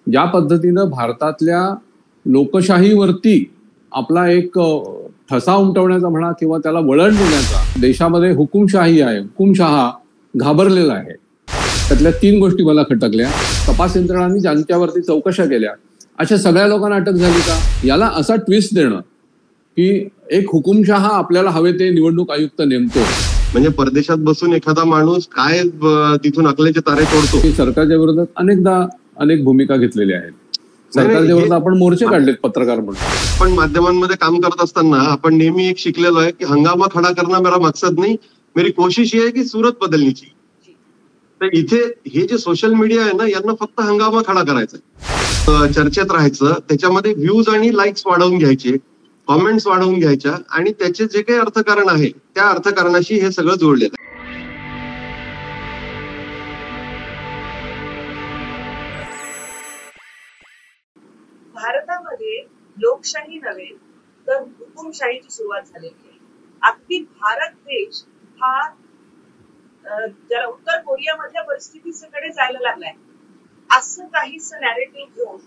ज्या पद्धतीनं भारतातल्या लोकशाहीवरती आपला एक ठसा उमटवण्याचा म्हणा किंवा त्याला वळण देण्याचा, देशामध्ये हुकुमशाही आहे, हुकुमशहा घाबरलेला आहे. त्यातल्या 3 गोष्टी मला खटकल्या. तपास यंत्रणांनी ज्यांच्यावरती चौकशा केल्या अशा सगळ्या लोकांना अटक झाली का? याला असा ट्विस्ट देणं की एक हुकुमशहा आपल्याला हवे ते निवडणूक आयुक्त नेमतो. म्हणजे परदेशात बसून एखादा माणूस काय तिथून अकलेचे तारे तोडतो. सरकारच्या विरोधात अनेक भूमिका घेतलेल्या आहेत. सरकारच्या विरोधात आपण मोर्चे काढलेत पत्रकार म्हणून. पण माध्यमांमध्ये काम करत असताना आपण नेहमी एक शिकलेलो आहे की हंगामा खडा करणं मेरा मकसद नाही, मेरी कोशिश ही आहे की सूरत बदलण्याची. तर इथे हे जे सोशल मीडिया आहे ना, यांना फक्त हंगामा खडा करायचा, चर्चेत राहायचं, त्याच्यामध्ये व्ह्यूज आणि लाईक्स वाढवून घ्यायचे, कॉमेंट्स वाढवून घ्यायच्या आणि त्याचे जे काही अर्थकारण आहे त्या अर्थकारणाशी हे सगळं जोडलेलं आहे. भारतामध्ये लोकशाही नव्हे तर हुकुमशाहीची सुरुवात झालेली आहे. अगदी भारत देश हा ज्याला उत्तर कोरियामधल्या परिस्थितीकडे जायला लागलाय असं काहीच नॅरेटिव्ह घेऊन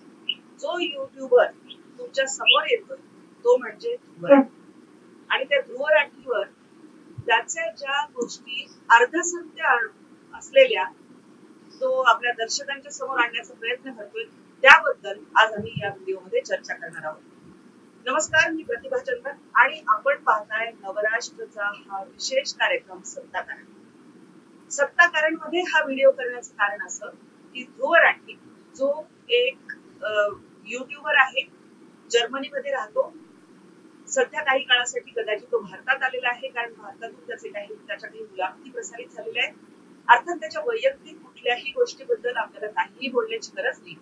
जो युट्यूबर तुमच्या समोर येतोय तो म्हणजे ध्रुवराठी. आणि त्या ध्रुवराठीवर त्याच्या ज्या गोष्टी अर्धसत्य असलेल्या तो आपल्या दर्शकांच्या समोर आणण्याचा प्रयत्न करतोय त्याबद्दल आज आम्ही या व्हिडिओमध्ये चर्चा करणार आहोत. नमस्कार, मी प्रतिभा चंद्रन आणि आपण पाहताय नवराष्ट्रचा हा विशेष कार्यक्रम सत्ताकारण. सत्ताकारण मध्ये हा व्हिडिओ करण्याचं कारण असं की ध्रुवराठी जो एक युट्यूबर आहे, जर्मनीमध्ये राहतो, सध्या काही काळासाठी कदाचित तो भारतात आलेला आहे कारण भारतातून त्याच्या काही मुलाखती प्रसारित झालेल्या आहेत. अर्थात त्याच्या वैयक्तिक कुठल्याही गोष्टीबद्दल आपल्याला काहीही बोलण्याची गरज नाही.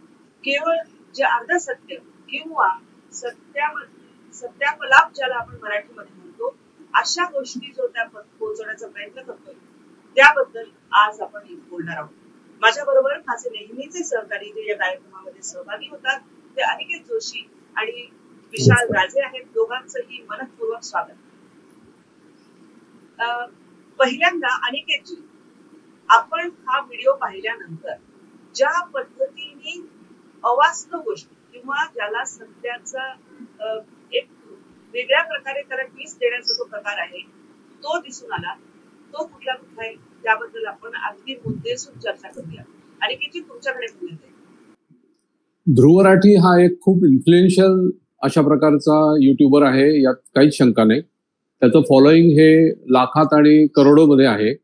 केवळ जे अर्धसत्य किंवा सत्यापलाप ज्याला आपण मराठीमध्ये म्हणतो अशा गोष्टी जो त्या पोहोचवण्याचा प्रयत्न करतोय त्याबद्दल आज आपण बोलणार आहोत. माझ्या बरोबर माझे नेहमीचे सहकारी जे या कार्यक्रमामध्ये सहभागी होतात ते अनिकेत जोशी आणि विशाल राजे आहेत. दोघांचंही मनःपूर्वक स्वागत. पहिल्यांदा अनिकेतजी, आपण हा व्हिडिओ पाहिल्यानंतर ज्या पद्धतीने अवास्तव गोष्टी किंवा ज्याला सत्याचा एक वेगळ्या प्रकारे त्याला ट्विस्ट देण्याचा जो प्रकार आहे तो दिसून आला, तो कुठला आहे त्याबद्दल आपण अगदी मुद्देसूद चर्चा करूया. अनिकेतजी, तुमच्याकडे पण येते. ध्रुवराठी हा एक खूप इन्फ्लुएन्शियल अशा प्रकारचा युट्यूबर आहे, यात काहीच शंका नाही. त्याचं फॉलोईंग हे लाखात आणि करोडोमध्ये आहे.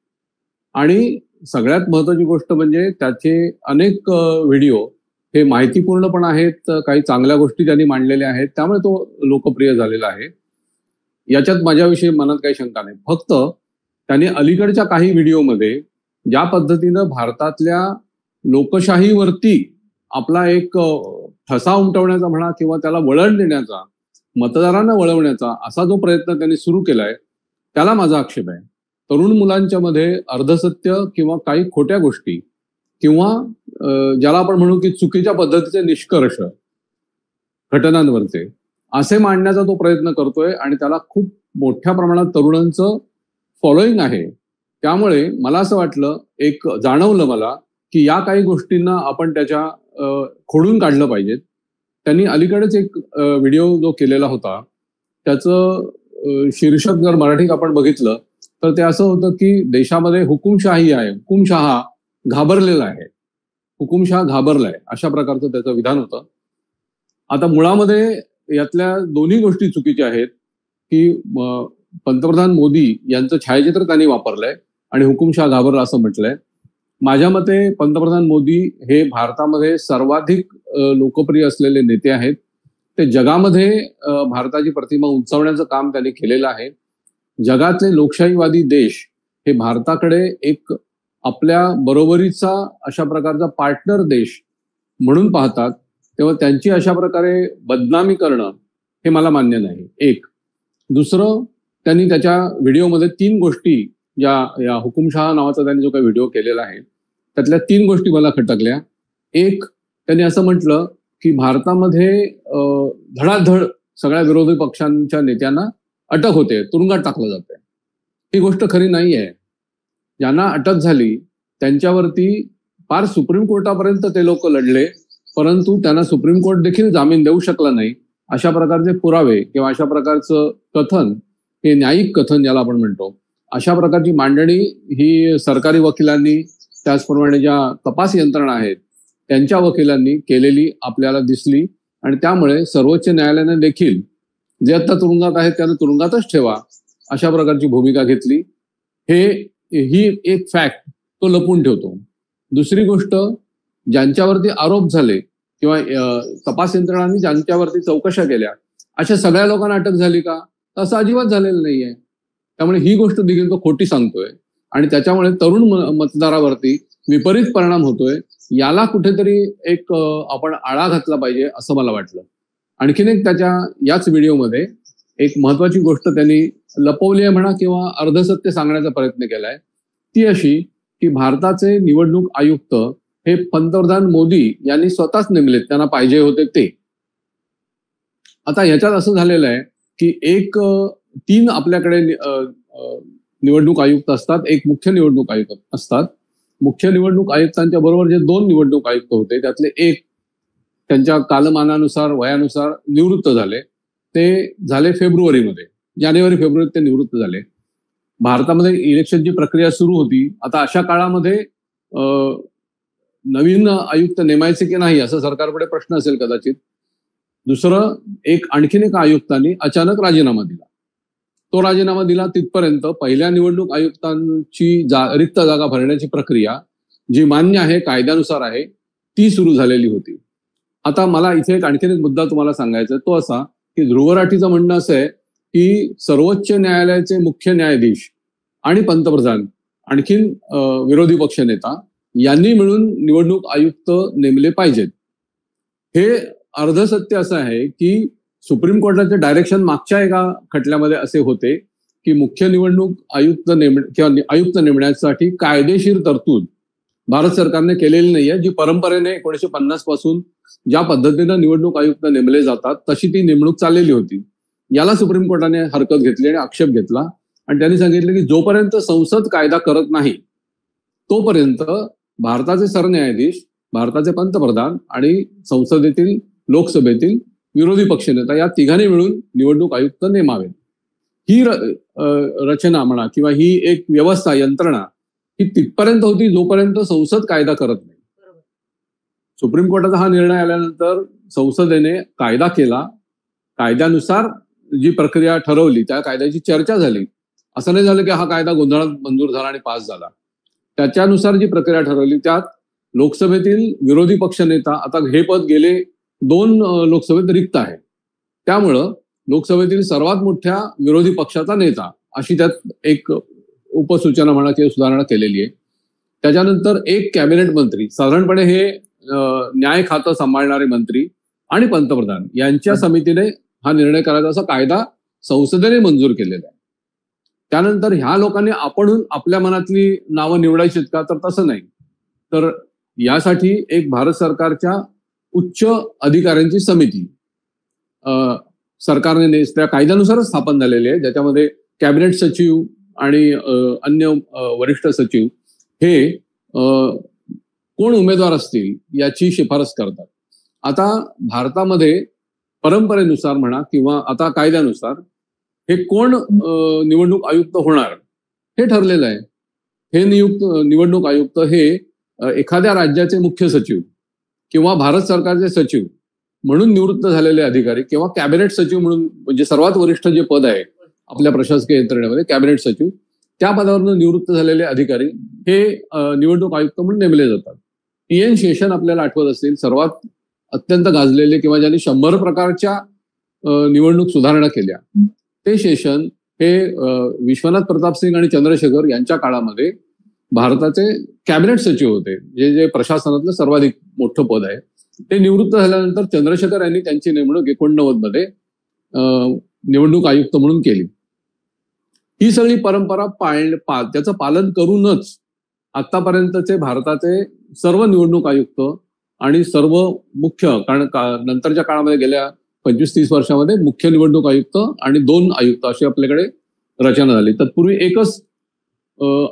आणि सगळ्यात महत्वाची गोष्ट म्हणजे त्याचे अनेक व्हिडिओ हे माहितीपूर्ण पण आहेत, काही चांगल्या गोष्टी त्यांनी मांडलेल्या आहेत, त्यामुळे तो लोकप्रिय झालेला आहे. याच्यात माझ्याविषयी मनात काही शंका नाही. फक्त त्यांनी अलीकडच्या काही व्हिडिओमध्ये ज्या पद्धतीनं भारतातल्या लोकशाहीवरती आपला एक ठसा उमटवण्याचा म्हणा किंवा त्याला वळण देण्याचा, मतदारांना वळवण्याचा असा जो प्रयत्न त्यांनी सुरू केलाय त्याला माझा आक्षेप आहे. तरुण मुलांच्या मध्ये अर्धसत्य किंवा काही खोट्या गोष्टी किंवा ज्याला आपण म्हणू की चुकीच्या पद्धतीचे निष्कर्ष घटनांवरचे असे मांडण्याचा तो प्रयत्न करतोय आणि त्याला खूप मोठ्या प्रमाणात तरुणांचं फॉलोईंग आहे. त्यामुळे मला असं वाटलं, एक जाणवलं मला की या काही गोष्टींना आपण त्याच्या खोडून काढलं पाहिजेत. त्यांनी अलीकडेच एक व्हिडिओ जो केलेला होता त्याचं शीर्षक जर मराठीत आपण बघितलं तर ते असं होतं की देशामध्ये हुकुमशाही आहे, हुकुमशहा घाबरलेला आहे, हुकुमशहा घाबरलाय, अशा प्रकारचं त्याचं विधान होतं. आता मुळामध्ये यातल्या दोन्ही गोष्टी चुकीच्या आहेत की पंतप्रधान मोदी यांचं छायाचित्र त्यांनी वापरलंय आणि हुकुमशहा घाबरला असं म्हटलंय. माझ्या मते पंतप्रधान मोदी हे भारतामध्ये सर्वाधिक लोकप्रिय असलेले नेते आहेत. ते जगामध्ये भारताची प्रतिमा उंचावण्याचं काम त्यांनी केलेलं आहे. जगातले लोकशाहीवादी देश हे भारताकडे एक आपल्या बरोबरीचा अशा प्रकारचा पार्टनर देश म्हणून पाहतात, तेव्हा त्यांची अशा प्रकारे बदनामी करणं हे मला मान्य नाही. एक. दुसरं, त्यांनी त्याच्या व्हिडिओमध्ये 3 गोष्टी या हुकुमशहा नावाचा त्यांनी जो काही व्हिडिओ केलेला आहे त्यातल्या 3 गोष्टी मला खटकल्या. एक, त्यांनी असं म्हटलं की भारतामध्ये धडाधड सगळ्या विरोधी पक्षांच्या नेत्यांना अटक होते, तुरुंगात टाकलं जाते. ही गोष्ट खरी नाही आहे. ज्यांना अटक झाली त्यांच्यावरती पार सुप्रीम कोर्टापर्यंत ते लोक लढले परंतु त्यांना सुप्रीम कोर्ट देखील जामीन देऊ शकला नाही. अशा प्रकारचे पुरावे किंवा अशा प्रकारचं कथन, हे न्यायिक कथन ज्याला आपण म्हणतो, अशा प्रकारची मांडणी ही सरकारी वकिलांनी, त्याचप्रमाणे ज्या तपास यंत्रणा आहेत त्यांच्या वकिलांनी केलेली आपल्याला दिसली. आणि त्यामुळे सर्वोच्च न्यायालयाने देखील जे आता तुरुंगात आहेत त्यांना तुरुंगातच ठेवा अशा प्रकारची भूमिका घेतली. ही एक फॅक्ट तो लपून ठेवतो. दुसरी गोष्ट, ज्यांच्यावरती आरोप झाले किंवा तपास यंत्रणांनी ज्यांच्यावरती चौकशा केल्या अशा सगळ्या लोकांना अटक झाली का? असं अजिबात झालेलं नाहीये. त्यामुळे ही गोष्ट देखील तो खोटी सांगतोय आणि त्याच्यामुळे तरुण मतदारावरती विपरीत परिणाम होतोय. याला कुठेतरी एक आपण आळा घातला पाहिजे असं मला वाटलं. आणखीन एक त्याच्या याच व्हिडिओमध्ये एक महत्वाची गोष्ट त्यांनी लपवली आहे म्हणा किंवा अर्धसत्य सांगण्याचा प्रयत्न केलाय, ती अशी की भारताचे निवडणूक आयुक्त हे पंतप्रधान मोदी यांनी स्वतःच नेमलेत, त्यांना पाहिजे होते ते. आता ह्याच्यात असं झालेलं आहे की 3 आपल्याकडे निवडणूक आयुक्त असतात, एक मुख्य निवडणूक आयुक्त असतात. मुख्य निवडणूक आयुक्तांच्या बरोबर जे 2 निवडणूक आयुक्त होते त्यातले एक त्यांच्या कालमानानुसार वयानुसार निवृत्त झाले. ते झाले फेब्रुवारीमध्ये, जानेवारी फेब्रुवारीत ते निवृत्त झाले. भारतामध्ये इलेक्शनची प्रक्रिया सुरू होती. आता अशा काळामध्ये नवीन आयुक्त नेमायचे की नाही असं सरकारकडे प्रश्न असेल कदाचित. दुसरं, आणखीन एका आयुक्तांनी अचानक राजीनामा दिला. तो राजीनामा दिला तिथपर्यंत पहिल्या निवडणूक आयुक्तांची रिक्त जागा भरण्याची प्रक्रिया जी मान्य आहे, कायद्यानुसार आहे, ती सुरू झालेली होती. आता मला इथे आणखीन एक मुद्दा तुम्हाला सांगायचा आहे, तो असा की ध्रुव राठीचं म्हणणं असं आहे की सर्वोच्च न्यायालयाचे मुख्य न्यायाधीश आणि पंतप्रधान आणखीन विरोधी पक्षनेता यांनी मिळून निवडणूक आयुक्त नेमले पाहिजेत. हे अर्धसत्य असं आहे की सुप्रीम कोर्टाचे डायरेक्शन मागच्या एका खटल्यामध्ये असे होते की मुख्य निवडणूक आयुक्त आयुक्त नेमण्यासाठी कायदेशीर तरतूद भारत सरकारने केलेली नाहीये. जी परंपरेने 1950 पासून ज्या पद्धतीनं निवडणूक आयुक्त नेमले जातात तशी ती नेमणूक चाललेली होती. याला सुप्रीम कोर्टाने हरकत घेतली आणि आक्षेप घेतला आणि त्यांनी सांगितलं की जोपर्यंत संसद कायदा करत नाही तोपर्यंत भारताचे सरन्यायाधीश, भारताचे पंतप्रधान आणि संसदेतील लोकसभेतील विरोधी पक्षनेता या तिघांनी मिळून निवडणूक आयुक्त नेमावेत. ही रचना म्हणा किंवा ही एक व्यवस्था, यंत्रणा ही तिथपर्यंत होती जोपर्यंत संसद कायदा करत नाही. सुप्रीम कोर्टाचा हा निर्णय आल्यानंतर संसदेने कायदा केला, कायद्यानुसार जी प्रक्रिया ठरवली त्या कायद्याची चर्चा झाली. असं नाही झालं की हा कायदा गोंधळात मंजूर झाला आणि पास झाला. त्याच्यानुसार जी प्रक्रिया ठरवली त्यात लोकसभेतील विरोधी पक्षनेता, आता हे पद गेले 2 लोकसभेत रिक्त आहे, त्यामुळं लोकसभेतील सर्वात मोठ्या विरोधी पक्षाचा नेता अशी त्यात एक उपसूचना म्हणा किंवा सुधारणा केलेली आहे. त्याच्यानंतर एक कॅबिनेट मंत्री, साधारणपणे हे न्याय खातं सांभाळणारे मंत्री आणि पंतप्रधान यांच्या समितीने हा निर्णय करायचा असा कायदा संसदेने मंजूर केलेला आहे. त्यानंतर ह्या लोकांनी आपणहून आपल्या मनातली नावं निवडायची का? तर तसं नाही. तर यासाठी एक भारत सरकारच्या उच्च अधिकाऱ्यांची समिती सरकारने त्या कायद्यानुसारच स्थापन झालेली आहे, ज्याच्यामध्ये कॅबिनेट सचिव आणि अन्य वरिष्ठ सचिव हे कोण उमेदवार असतील याची शिफारस करतात. आता भारतामध्ये परंपरेनुसार म्हणा किंवा आता कायद्यानुसार हे कोण निवडणूक आयुक्त होणार हे ठरलेलं आहे. हे निवडणूक आयुक्त हे एखाद्या राज्याचे मुख्य सचिव किंवा भारत सरकारचे सचिव म्हणून निवृत्त झालेले अधिकारी किंवा कॅबिनेट सचिव म्हणून, म्हणजे सर्वात वरिष्ठ जे पद आहे आपल्या प्रशासकीय यंत्रणेमध्ये कॅबिनेट सचिव, त्या पदावरून निवृत्त झालेले अधिकारी हे निवडणूक आयुक्त म्हणून नेमले जातात. TN शेषन आपल्याला आठवत असतील, सर्वात अत्यंत गाजलेले किंवा ज्यांनी 100 प्रकारच्या निवडणूक सुधारणा केल्या, ते शेषन हे विश्वनाथ प्रताप सिंग आणि चंद्रशेखर यांच्या काळामध्ये भारताचे कॅबिनेट सचिव होते, जे प्रशासनातलं सर्वाधिक मोठं पद आहे. ते निवृत्त झाल्यानंतर चंद्रशेखर यांनी त्यांची नेमणूक 89 मध्ये निवडणूक आयुक्त म्हणून केली. ही सगळी परंपरा त्याचं पालन करूनच आतापर्यंतचे भारताचे सर्व निवडणूक आयुक्त आणि सर्व मुख्य, कारण नंतरच्या काळामध्ये गेल्या 25-30 वर्षामध्ये मुख्य निवडणूक आयुक्त आणि 2 आयुक्त अशी आपल्याकडे रचना झाली. तत्पूर्वी एकच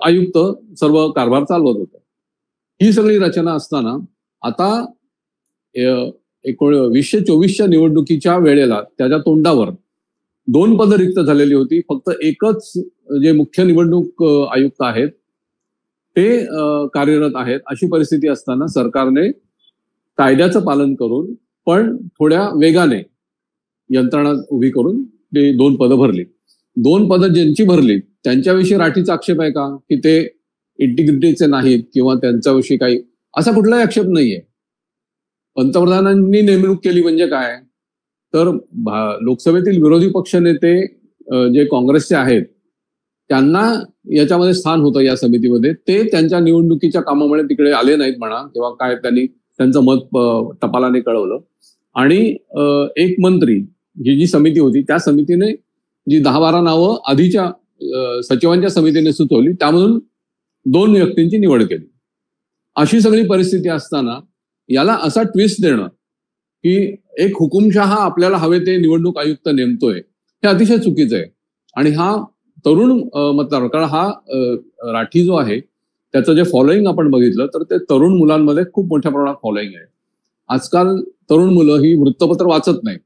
आयुक्त सर्व कारभार चालवत होते. ही सगळी रचना असताना आता 2024च्या निवडणुकीच्या वेळेला त्याच्या तोंडावर 2 पदं रिक्त झालेली होती. फक्त एकच जे मुख्य निवडणूक आयुक्त आहेत ते कार्यरत आहेत. अशी परिस्थिती असताना सरकारने कायद्याचं पालन करून पण थोड्या वेगाने यंत्रणा उभी करून ते 2 पदं भरली. 2 पदं ज्यांची भरली त्यांच्याविषयी राठीचा आक्षेप आहे का की ते इंटिग्रिटीचे नाहीत किंवा त्यांच्याविषयी काही असा कुठलाही आक्षेप नाहीये. पंतप्रधानांनी नेमणूक केली म्हणजे काय तर लोकसभेतील विरोधी पक्षनेते जे काँग्रेसचे आहेत त्यांना याच्यामध्ये स्थान होतं या समितीमध्ये. ते त्यांच्या निवडणुकीच्या कामामुळे तिकडे आले नाहीत म्हणा किंवा काय त्यांनी त्यांचं मत टपालाने कळवलं. आणि एक मंत्री ही जी समिती होती त्या समितीने जी 10-12 नावं आधीच्या सचिवांच्या समितीने सुचवली त्यामधून 2 व्यक्तींची निवड केली. अशी सगळी परिस्थिती असताना याला असा ट्विस्ट देणं की एक हुकुमशहा आपल्याला हवे ते निवडणूक आयुक्त नेमतोय हे अतिशय चुकीचं आहे. आणि हा तरुण मतदार कारण हा राठी जो आहे त्याचं जे फॉलोईंग आपण बघितलं तर ते तरुण मुलांमध्ये खूप मोठ्या प्रमाणात फॉलोईंग आहे. आजकाल तरुण मुलं ही वृत्तपत्र वाचत नाही,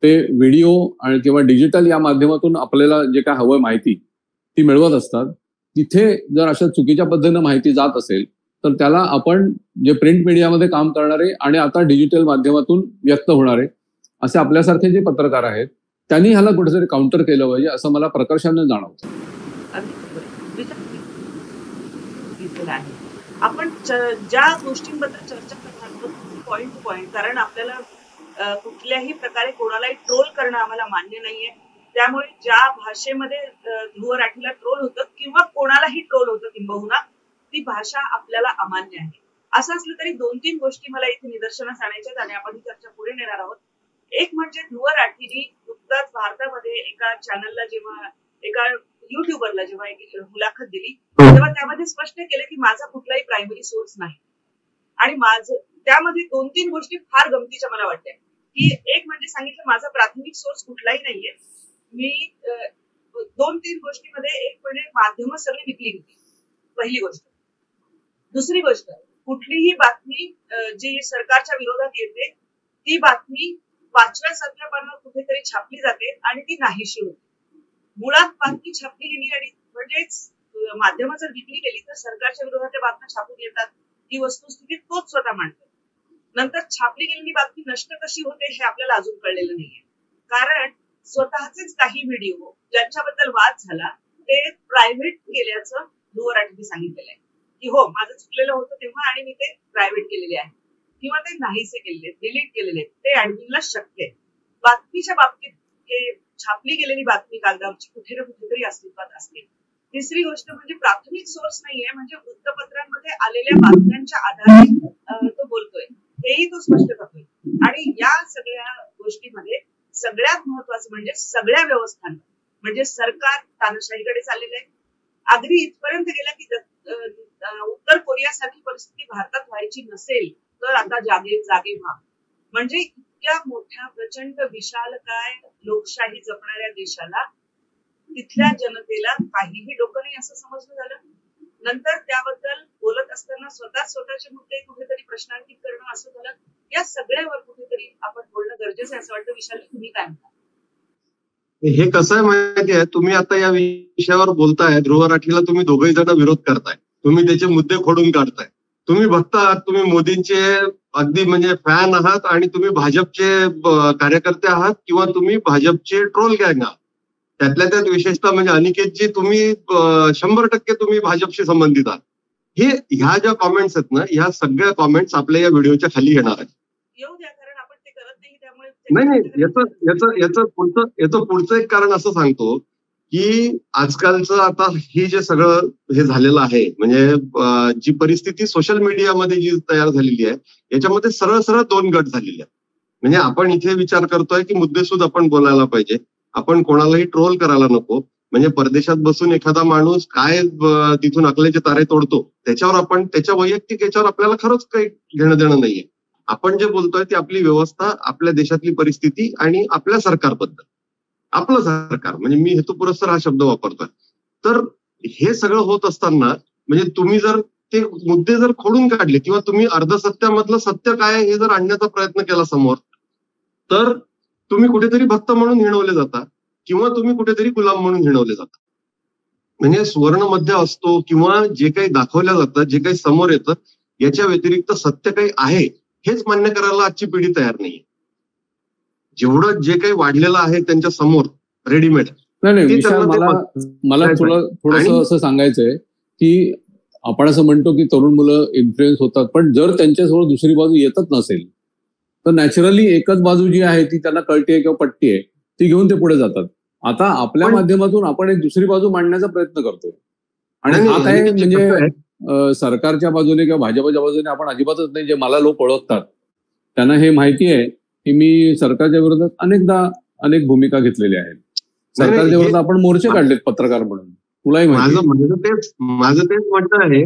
ते व्हिडिओ आणि किंवा डिजिटल या माध्यमातून आपल्याला जे काय हवं माहिती ती मिळवत असतात. तिथे जर अशा चुकीच्या पद्धतीनं माहिती जात असेल तर त्याला आपण जे प्रिंट मीडियामध्ये काम करणारे आणि आता डिजिटल माध्यमातून व्यक्त होणारे असे आपल्यासारखे जे पत्रकार आहेत त्यांनी ह्याला कुठेतरी काउंटर केलं पाहिजे असं मला प्रकर्षाने जाणवतं. आपण ज्या गोष्टींबद्दल चर्चा करणार पॉइंट टू पॉइंट कारण आपल्याला कुठल्याही प्रकारे कोणालाही ट्रोल करणं आम्हाला मान्य नाहीये. त्यामुळे ज्या भाषेमध्ये ध्रुव राठीला ट्रोल होतं किंवा कोणालाही ट्रोल होतं किंबहुना ती भाषा आपल्याला अमान्य आहे. असं असलं तरी 2-3 गोष्टी मला इथे निदर्शनास आणायच्यात आणि आपण ही चर्चा पुढे नेणार आहोत. एक म्हणजे ध्रुव राठीनी नुकताच भारतामध्ये एका चॅनलला जेव्हा एका युट्यूबरला जेव्हा एक मुलाखत दिली तेव्हा त्यामध्ये स्पष्ट केलं की माझा कुठलाही प्रायमरी सोर्स नाही. आणि माझं त्यामध्ये 2-3 गोष्टी फार गमतीच्या मला वाटल्या की एक म्हणजे सांगितलं माझा प्राथमिक सोर्स कुठलाही नाहीये. मी 2-3 गोष्टीमध्ये एक म्हणजे माध्यमं सगळी विकली होती पहिली गोष्ट. दुसरी गोष्ट कुठलीही बातमी जी सरकारच्या विरोधात येते ती बातमी 5व्या-7व्या पानावर कुठेतरी छापली जाते आणि ती नाहीशी होते. मुळात बातमी छापली गेली आणि म्हणजेच माध्यमं जर विकली गेली तर सरकारच्या विरोधात बातम्या छापून येतात ही वस्तुस्थिती तोच स्वतः मांडतो. नंतर छापली गेलेली बातमी नष्ट कशी होते हे आपल्याला अजून कळलेलं नाहीये. कारण स्वतःचेच काही व्हिडिओ ज्यांच्याबद्दल वाद झाला ते प्रायव्हेट केल्याचं ध्रुव राठींनी सांगितलेलं आहे की हो माझं चुकलेलं होतं तेव्हा आणि मी ते प्रायव्हेट केलेले आहे किंवा ते नाहीसे केलेले डिलीट केलेले ते ऍडमिनला शक्य आहे. बातमीच्या बाबतीत हे छापली गेलेली बातमी कागदावरची कुठे ना कुठेतरी अस्तित्वात असते. तिसरी गोष्ट म्हणजे प्राथमिक सोर्स नाहीये म्हणजे वृत्तपत्रांमध्ये आलेल्या बातम्यांच्या आधारे तो बोलतोय हेही तो स्पष्ट करतोय. आणि या सगळ्या गोष्टीमध्ये सगळ्यात महत्वाचं म्हणजे सगळ्या व्यवस्थांना म्हणजे सरकार तानाशाहीकडे चाललेलं आहे. अगदी इथपर्यंत गेला की उत्तर कोरियासारखी परिस्थिती भारतात व्हायची नसेल तर आता जागे व्हा. म्हणजे इतक्या मोठ्या प्रचंड विशालकाय लोकशाही जपणाऱ्या देशाला तिथल्या जनतेला काहीही डोकं नाही असं समजलं झालं. नंतर त्याबद्दल बोलत असताना स्वतःचे मुद्दे कुठेतरी प्रश्नांकित करणं असं झालं. या सगळ्यावर कुठेतरी आपण बोलणं गरजेचं आहे असं वाटतं. विशाल तुम्ही काय म्हणता? हे कसं आहे माहिती आहे तुम्ही आता या विषयावर बोलताय ध्रुव राठीला तुम्ही दोघही जण विरोध करताय. तुम्ही त्याचे मुद्दे खोडून काढताय. तुम्ही बघता तुम्ही मोदींचे अगदी म्हणजे फॅन आहात आणि तुम्ही भाजपचे कार्यकर्ते आहात किंवा तुम्ही भाजपचे ट्रोल गँग आहात. त्यातल्या त्यात विशेषतः म्हणजे अनिकेतजी तुम्ही 100% तुम्ही भाजपशी संबंधित आहात. ह्या ज्या कॉमेंट्स आहेत ना ह्या सगळ्या कॉमेंट्स आपल्या या व्हिडिओच्या खाली येणार आहेत. येऊ द्या कारण आपण ते करत नाही त्यामुळे याचं पुढचं एक कारण असं सांगतो की आजकालचं आता हे जे सगळं हे झालेलं आहे म्हणजे जी परिस्थिती सोशल मीडियामध्ये जी तयार झालेली आहे याच्यामध्ये सरळ सरळ 2 गट झालेले आहेत. म्हणजे आपण इथे विचार करतोय की मुद्देसूद आपण बोलायला पाहिजे. आपण कोणालाही ट्रोल करायला नको. म्हणजे परदेशात बसून एखादा माणूस काय तिथून अकलेचे तारे तोडतो त्याच्यावर आपण त्याच्या वैयक्तिक याच्यावर आपल्याला खरंच काही घेणं देणं नाहीये. आपण जे बोलतोय ती आपली व्यवस्था आपल्या देशातली परिस्थिती आणि आपल्या सरकारबद्दल. आपलं सरकार म्हणजे मी हेतुपुरस्सर हा शब्द वापरतोय. तर हे सगळं होत असताना म्हणजे तुम्ही जर ते मुद्दे जर खोडून काढले किंवा तुम्ही अर्धसत्यामधलं सत्य काय हे जर आणण्याचा प्रयत्न केला समोर, तर तुम्ही कुठेतरी भक्त म्हणून हिणवले जाता किंवा तुम्ही कुठेतरी गुलाम म्हणून हिणवले जाता. म्हणजे सुवर्ण मध्य असतो किंवा जे काही दाखवलं जातं, जे काही समोर येतं, याच्या व्यतिरिक्त सत्य काही आहे हेच मान्य करायला आजची पिढी तयार नाहीये. जेवढं जे काही वाढलेलं आहे त्यांच्या समोर रेडीमेड, नाही विशाल, मला थोडंसं असं सांगायचंय की आपण असं म्हणतो की तरुण मुलं इन्फ्लुएन्स होतात, पण जर त्यांच्यासमोर दुसरी बाजू येतच नसेल तर नॅचरली एकच बाजू जी आहे ती त्यांना कळते किंवा पट्टी आहे ती घेऊन ते पुढे जातात. आता आपल्या माध्यमातून आपण एक दुसरी बाजू मांडण्याचा प्रयत्न करतोय आणि हा काय म्हणजे सरकारच्या बाजूने किंवा भाजपच्या बाजूने आपण अजिबातच नाही. जे मला लोक ओळखतात त्यांना हे माहिती आहे की मी सरकारच्या विरोधात अनेक भूमिका घेतलेल्या आहेत. सरकारच्या विरोधात आपण मोर्चे काढलेत पत्रकार म्हणून, तुलाही माहिती. माझं तेच म्हणणं आहे.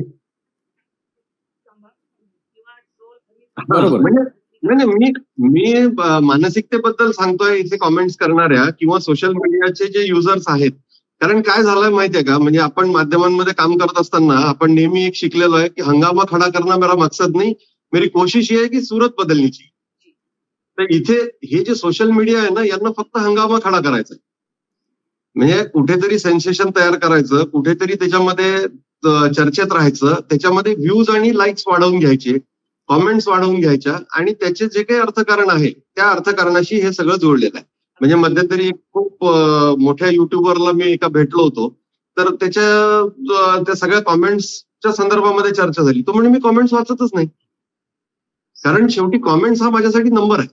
बरोबर. नाही मी मानसिकतेबद्दल सांगतोय इथे कॉमेंट्स करणाऱ्या किंवा सोशल मीडियाचे जे युजर्स आहेत. कारण काय झालंय माहितीये का, म्हणजे आपण माध्यमांमध्ये काम करत असताना आपण नेहमी एक शिकलेलो आहे की हंगामा खडा करना मेरा मकसद नहीं, मेरी कोशिश ये है की सूरत बदलण्याची. तर इथे हे जे सोशल मीडिया आहे ना, यांना फक्त हंगामा खडा करायचा. म्हणजे कुठेतरी सेन्सेशन तयार करायचं, कुठेतरी त्याच्यामध्ये चर्चेत राहायचं, त्याच्यामध्ये व्ह्यूज आणि लाईक्स वाढवून घ्यायचे, कॉमेंट्स वाढवून घ्यायच्या आणि त्याचे जे काही अर्थकारण आहे त्या अर्थकारणाशी हे सगळं जोडलेलं आहे. म्हणजे मध्यंतरी खूप मोठ्या युट्यूबरला मी एका भेटलो होतो, तर त्या सगळ्या कॉमेंट्सच्या संदर्भामध्ये चर्चा झाली. तो म्हणजे मी कॉमेंट्स वाचतच नाही, कारण शेवटी कॉमेंट्स हा माझ्यासाठी नंबर आहे.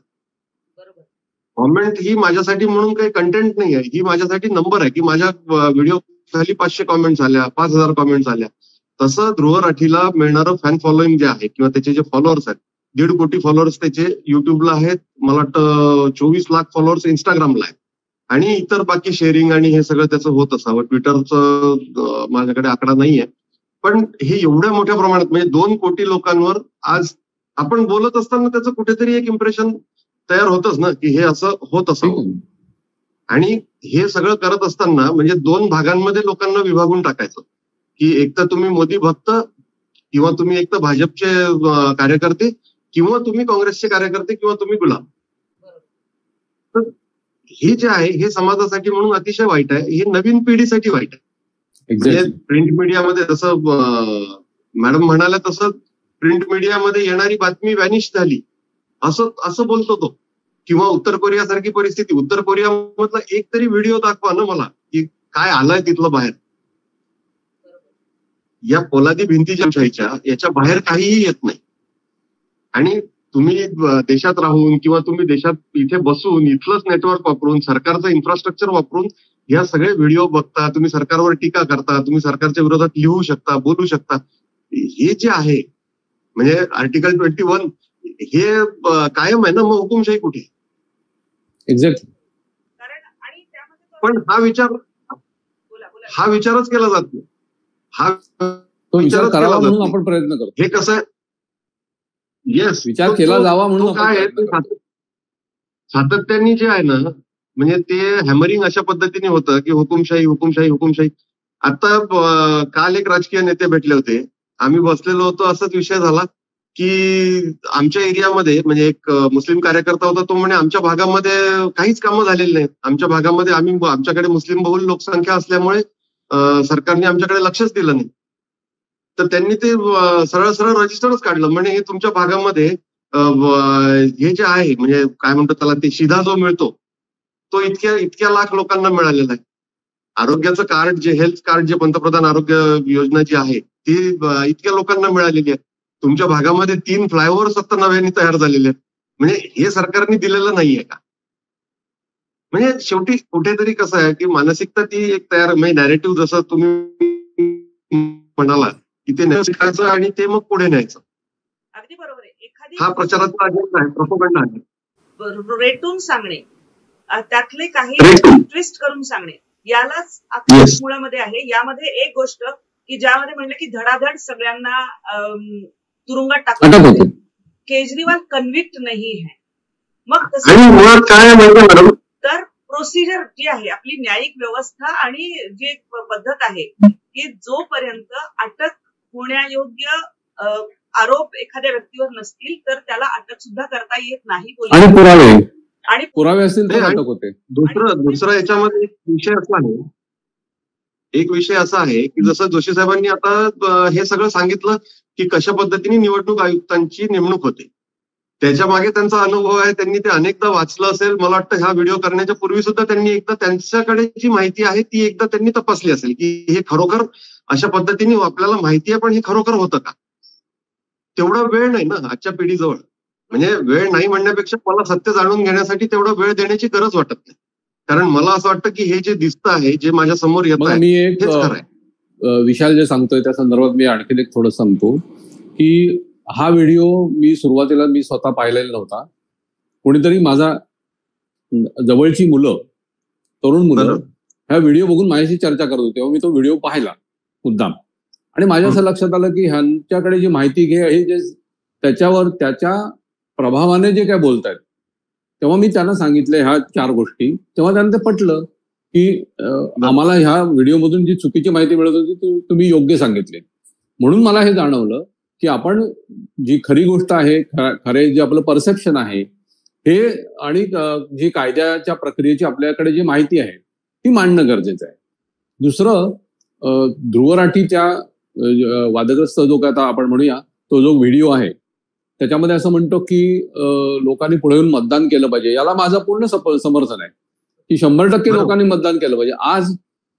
कॉमेंट ही माझ्यासाठी म्हणून काही कंटेंट नाही आहे, ही माझ्यासाठी नंबर आहे की माझ्या व्हिडिओ खाली 500 कॉमेंट्स आल्या, 5000 कॉमेंट्स आल्या. तसं ध्रुव राठीला मिळणारं फॅन फॉलोईंग जे आहे किंवा त्याचे जे फॉलोअर्स आहेत, 1.5 कोटी फॉलोअर्स त्याचे युट्यूबला आहेत, मला वाटतं 24 लाख फॉलोअर्स इंस्टाग्रामला आहेत आणि इतर बाकी शेअरिंग आणि हे सगळं त्याचं होत असावं. ट्विटरचं माझ्याकडे आकडा नाहीये, पण हे एवढ्या मोठ्या प्रमाणात म्हणजे 2 कोटी लोकांवर आज आपण बोलत असताना त्याचं कुठेतरी एक इम्प्रेशन तयार होतच ना की हे असं होत असावं. आणि हे सगळं करत असताना म्हणजे 2 भागांमध्ये लोकांना विभागून टाकायचं की एक तर तुम्ही मोदी भक्त किंवा तुम्ही एक तर भाजपचे कार्यकर्ते किंवा तुम्ही काँग्रेसचे कार्यकर्ते किंवा तुम्ही गुलाम. तर हे जे आहे हे समाजासाठी म्हणून अतिशय वाईट आहे, हे नवीन पिढीसाठी वाईट आहे. म्हणजे प्रिंट मीडियामध्ये जसं मॅडम म्हणाल्या तसं प्रिंट मीडियामध्ये येणारी बातमी व्हॅनिश झाली असं बोलतो तो. किंवा उत्तर कोरियासारखी परिस्थिती, उत्तर कोरियामधला एक तरी व्हिडिओ दाखवा ना मला की काय आलाय तिथलं बाहेर. या पोलादी भिंती ज्या याच्या बाहेर काहीही येत नाही. आणि तुम्ही देशात राहून किंवा तुम्ही देशात इथे बसून इथलंच नेटवर्क वापरून सरकारचं इन्फ्रास्ट्रक्चर वापरून या सगळे व्हिडिओ बघता, तुम्ही सरकारवर टीका करता, तुम्ही सरकारच्या विरोधात लिहू शकता, बोलू शकता. हे जे आहे म्हणजे आर्टिकल 21 हे कायम आहे ना, मग हुकुमशाही कुठे? एक्झॅक्टली. पण हा विचारच केला जात नाही. हा विचार करावा म्हणून आपण प्रयत्न करतो. हे कसं आहे, येस, विचार केला जावा म्हणून काय आहे सातत्याने जे आहे ना, म्हणजे ते हॅमरिंग अशा पद्धतीने होतं की हुकुमशाही हुकुमशाही हुकुमशाही. आता काल एक राजकीय नेते भेटले होते, आम्ही बसलेलो होतो, असाच विषय झाला की आमच्या एरियामध्ये म्हणजे एक मुस्लिम कार्यकर्ता होता, तो म्हणे आमच्या भागामध्ये काहीच कामं झालेली नाहीत, आमच्या भागामध्ये आमच्याकडे मुस्लिम बहुल लोकसंख्या असल्यामुळे सरकारने आमच्याकडे लक्षच दिलं नाही. तर त्यांनी ते सरळ रजिस्टरच काढलं, म्हणे हे तुमच्या भागामध्ये हे जे आहे म्हणजे काय म्हणतात त्याला, ते शिधा जो मिळतो तो इतक्या लाख लोकांना मिळालेला आहे. आरोग्याचं कार्ड जे हेल्थ कार्ड जे पंतप्रधान आरोग्य योजना जी आहे ती इतक्या लोकांना मिळालेली आहे. तुमच्या भागामध्ये 3 फ्लायओव्हर्स आता नव्याने तयार झालेले आहेत. म्हणजे हे सरकारने दिलेलं नाहीये का? म्हणजे शेवटी कुठेतरी कसं आहे की मानसिकता ती एक तयार म्हणजे नॅरेटिव्ह जसं तुम्ही म्हणाला की ते शिकायचं आणि ते मग पुढे न्यायचं. अगदी बरोबर आहे. हा प्रचाराचा अजेंडा आहे, प्रोपगंडा आहे. रेटून सांगणे, त्यातले काही ट्विस्ट करून सांगणे, यालाच आपल्या मुळामध्ये आहे. यामध्ये एक गोष्ट की ज्यामध्ये म्हणलं की धडाधड सगळ्यांना तुरुंगात टाकलं, केजरीवाल कन्व्हिक्ट नाही है. मग मुळात काय मॅडम, तर प्रोसिजर जी आहे आपली न्यायिक व्यवस्था आणि जी पद्धत आहे की जोपर्यंत अटक होण्यायोग्य आरोप एखाद्या व्यक्तीवर नसतील तर त्याला अटक सुद्धा करता येत नाही. आणि पुरावे आणि पुरावे असतील तर अटक होते. दुसरा याच्यामध्ये एक विषय असा आहे की जसं जोशी साहेबांनी आता हे सगळं सांगितलं की कशा पद्धतीने निवडणूक आयुक्तांची नेमणूक होते. त्याच्या मागे त्यांचा अनुभव आहे, त्यांनी ते अनेकदा वाचलं असेल. मला वाटतं ह्या व्हिडिओ करण्याच्या पूर्वी सुद्धा त्यांनी एकदा त्यांच्याकडे जी माहिती आहे ती एकदा त्यांनी तपासली असेल की हे खरोखर अशा पद्धतीने आपल्याला माहिती आहे पण हे खरोखर होतं का. तेवढा वेळ नाही ना आजच्या पिढीजवळ. म्हणजे वेळ नाही म्हणण्यापेक्षा मला सत्य जाणून घेण्यासाठी तेवढा वेळ देण्याची गरज वाटत नाही. कारण मला असं वाटतं की हे जे दिसतं आहे, जे माझ्या समोर येत आहे, मी एक हेच खरं आहे. विशाल जे सांगतोय त्या संदर्भात मी आणखीन एक थोडं सांगतो की हा व्हिडिओ मी सुरुवातीला स्वतः पाहिलेला नव्हता. कोणीतरी माझा जवळची मुलं, तरुण मुलं ह्या व्हिडिओ बघून माझ्याशी चर्चा करत होते. तेव्हा मी तो व्हिडिओ पाहिला मुद्दाम आणि माझ्या असं लक्षात आलं की ह्यांच्याकडे जी माहिती हे जे त्याच्यावर त्याच्या प्रभावाने जे काय बोलतायत, तेव्हा मी त्यांना सांगितलं ह्या 4 गोष्टी. तेव्हा त्यांना ते पटलं की आम्हाला ह्या व्हिडिओमधून जी चुकीची माहिती मिळत होती ती तुम्ही योग्य सांगितली. म्हणून मला हे जाणवलं की आपण जी खरी गोष्ट आहे, खरे जे आपलं परसेप्शन आहे हे आणि जी कायद्याच्या प्रक्रियेची आपल्याकडे जी माहिती आहे ती मांडणं गरजेचं आहे. दुसरं, ध्रुवराठीच्या वादग्रस्त जो काय आता आपण म्हणूया तो जो व्हिडिओ आहे त्याच्यामध्ये असं म्हणतो की लोकांनी पुढे येऊन मतदान केलं पाहिजे. याला माझं पूर्ण समर्थन आहे की 100% लोकांनी मतदान केलं पाहिजे. आज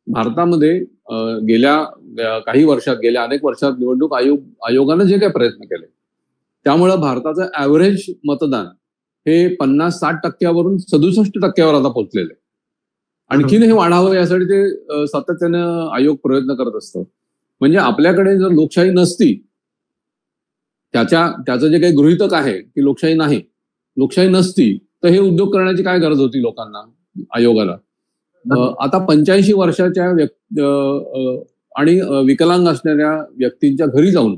भारतामध्ये गेल्या काही वर्षात, गेल्या अनेक वर्षात निवडणूक आयोगानं जे काही प्रयत्न केले त्यामुळे भारताचं ऍव्हरेज मतदान हे 50-60% 67% आता पोहोचलेलं आहे. आणखीन हे वाढावं यासाठी ते सातत्यानं आयोग प्रयत्न करत असतं. म्हणजे आपल्याकडे जर लोकशाही नसती, त्याचं जे काही गृहीतक आहे की लोकशाही नसती तर हे उद्योग करण्याची काय गरज होती लोकांना, आयोगाला. आता 85 वर्षाच्या आणि विकलांग असणाऱ्या व्यक्तींच्या घरी जाऊन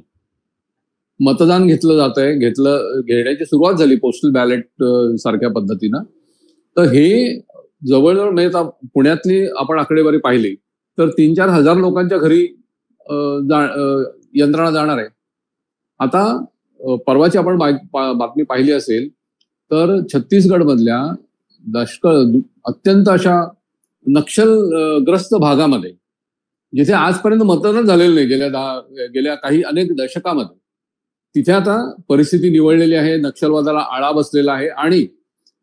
मतदान घेतलं जात आहे, घेण्याची सुरुवात झाली पोस्टल बॅलेट सारख्या पद्धतीनं. तर हे जवळजवळ म्हणजे पुण्यातली आपण आकडेवारी पाहिली तर 3-4 हजार लोकांच्या घरी यंत्रणा जाणार आहे. आता परवाची आपण बातमी पाहिली असेल तर छत्तीसगड मधल्या अत्यंत अशा नक्षलग्रस्त भागामध्ये जिथे आजपर्यंत मतदान झालेलं नाही गेल्या काही अनेक दशकामध्ये, तिथे आता परिस्थिती निवळलेली आहे, नक्षलवादाला आळा बसलेला आहे आणि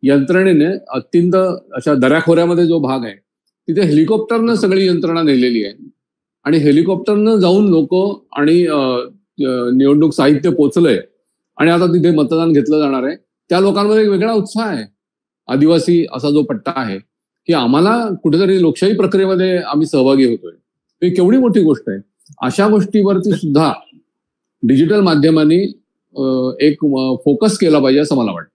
यंत्रणेने अत्यंत अशा दऱ्याखोऱ्यामध्ये जो भाग आहे तिथे हेलिकॉप्टरनं सगळी यंत्रणा नेलेली आहे आणि हेलिकॉप्टरनं जाऊन लोक आणि निवडणूक साहित्य पोचलंय आणि आता तिथे मतदान घेतलं जाणार आहे. त्या लोकांमध्ये एक वेगळा उत्साह आहे. आदिवासी असा जो पट्टा आहे की आम्हाला कुठेतरी लोकशाही प्रक्रियेमध्ये आम्ही सहभागी होतोय. ही केवढी मोठी गोष्ट आहे. अशा गोष्टीवरती सुद्धा डिजिटल माध्यमांनी एक फोकस केला पाहिजे असं मला वाटतं.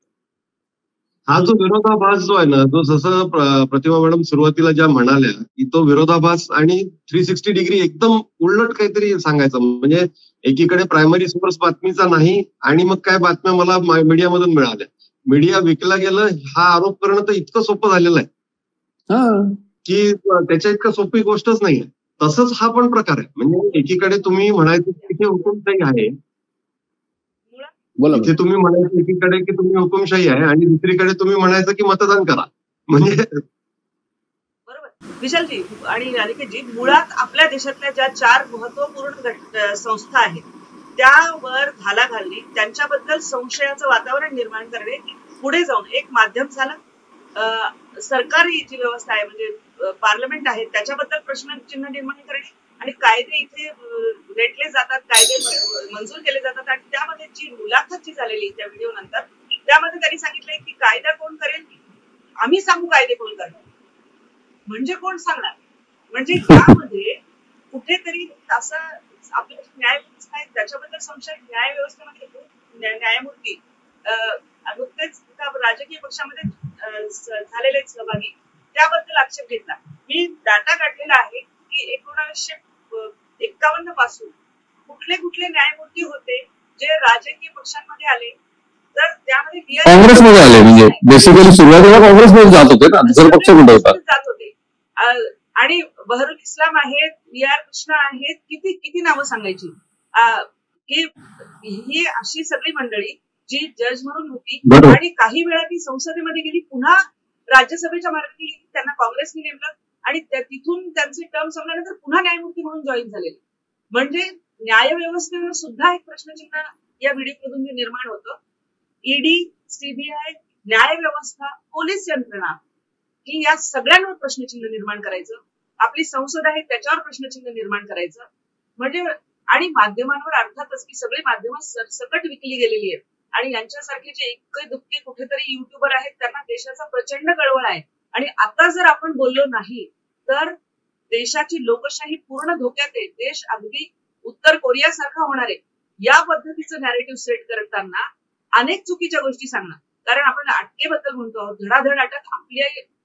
हा जो विरोधाभास जो आहे ना, जो जसं प्रतिभा मॅडम सुरुवातीला ज्या म्हणाल्या की तो विरोधाभास आणि 360 डिग्री एकदम उलट काहीतरी सांगायचं. म्हणजे एकीकडे प्रायमरी सोर्स बातमीचा नाही आणि मग काय बातम्या मला मीडियामधून मिळाल्या, मीडिया विकला गेलं, हा आरोप करणं तर इतकं सोपं झालेलं आहे की त्याच्या इतकं सोपी गोष्टच नाहीये. तसंच हा पण प्रकार आहे. म्हणजे एकीकडे तुम्ही म्हणायचं की तिथे हुकुमशाही आहे, इथे तुम्ही म्हणायचं एकीकडे की तुम्ही हुकुमशाही आहे आणि दुसरीकडे तुम्ही म्हणायचं की मतदान करा. म्हणजे बरोबर विशालजी आणि अनिकेतजी, मुळात आपल्या देशातल्या ज्या 4 महत्वपूर्ण संस्था आहेत त्यावर घाला घालणे, त्यांच्याबद्दल संशयाचं वातावरण निर्माण करणे, पुढे जाऊन एक माध्यम झालं सरकारी जी व्यवस्था आहे म्हणजे पार्लमेंट आहे त्याच्याबद्दल प्रश्नचिन्ह निर्माण करणे आणि कायदे इथे रेटले जातात, कायदे मंजूर केले जातात आणि त्यामध्ये जी मुलाखत जी झालेली त्या व्हिडिओ नंतर त्यामध्ये त्यांनी सांगितलंय की कायदा कोण करेल, आम्ही सांगू कायदे कोण करणार. म्हणजे कोण सांगणार? म्हणजे त्यामध्ये कुठेतरी असा आपल्या न्याय व्यवस्था आहे त्याच्याबद्दल संशय. न्याय व्यवस्थेमध्ये न्यायमूर्ती नुकतेच राजकीय पक्षामध्ये झालेले सहभागी त्याबद्दल आक्षेप घेतला. मी डाटा काढलेला आहे की 1951 पासून कुठले कुठले न्यायमूर्ती होते जे राजकीय पक्षांमध्ये आले तर त्यामध्ये काँग्रेसमध्ये आले. म्हणजे बेसिकली सुरुवातीला काँग्रेसमध्ये जात होते ना, दुसरा पक्ष कुठे होता जात होते. आणि बहरुल इस्लाम आहेत, बी आर कृष्णा आहेत, किती नावं सांगायची. की ही अशी सगळी मंडळी जी जज म्हणून होती बरोबर. आणि काही वेळा ती संसदेमध्ये गेली, पुन्हा राज्यसभेच्या मार्गाने गेली, त्यांना काँग्रेसने नेमलं आणि तिथून त्यांचे टर्म संपल्यानंतर पुन्हा न्यायमूर्ती म्हणून जॉईन झालेले. म्हणजे न्यायव्यवस्थेवर सुद्धा एक प्रश्नचिन्ह या व्हिडिओमधून निर्माण होतं. ईडी, सीबीआय, न्यायव्यवस्था, पोलीस यंत्रणा की या सगळ्यांवर प्रश्नचिन्ह निर्माण करायचं, आपली संसद आहे त्याच्यावर प्रश्नचिन्ह निर्माण करायचं. म्हणजे आणि माध्यमांवर अर्थातच की सगळी माध्यमं सरसकट विकली गेलेली आहेत आणि यांच्यासारखे जे इतके दुःखे कुठेतरी युट्यूबर आहेत त्यांना देशाचा प्रचंड कळवळ आहे. आणि आता जर आपण बोललो नाही तर देशाची लोकशाही पूर्ण धोक्यात आहे. देश अगदी उत्तर कोरिया सारखा होणार आहे. या पद्धतीचं नॅरेटिव्ह सेट करताना अनेक चुकीच्या गोष्टी सांगणं, कारण आपण अटकेबद्दल म्हणतो आहोत, धडाधड अटक.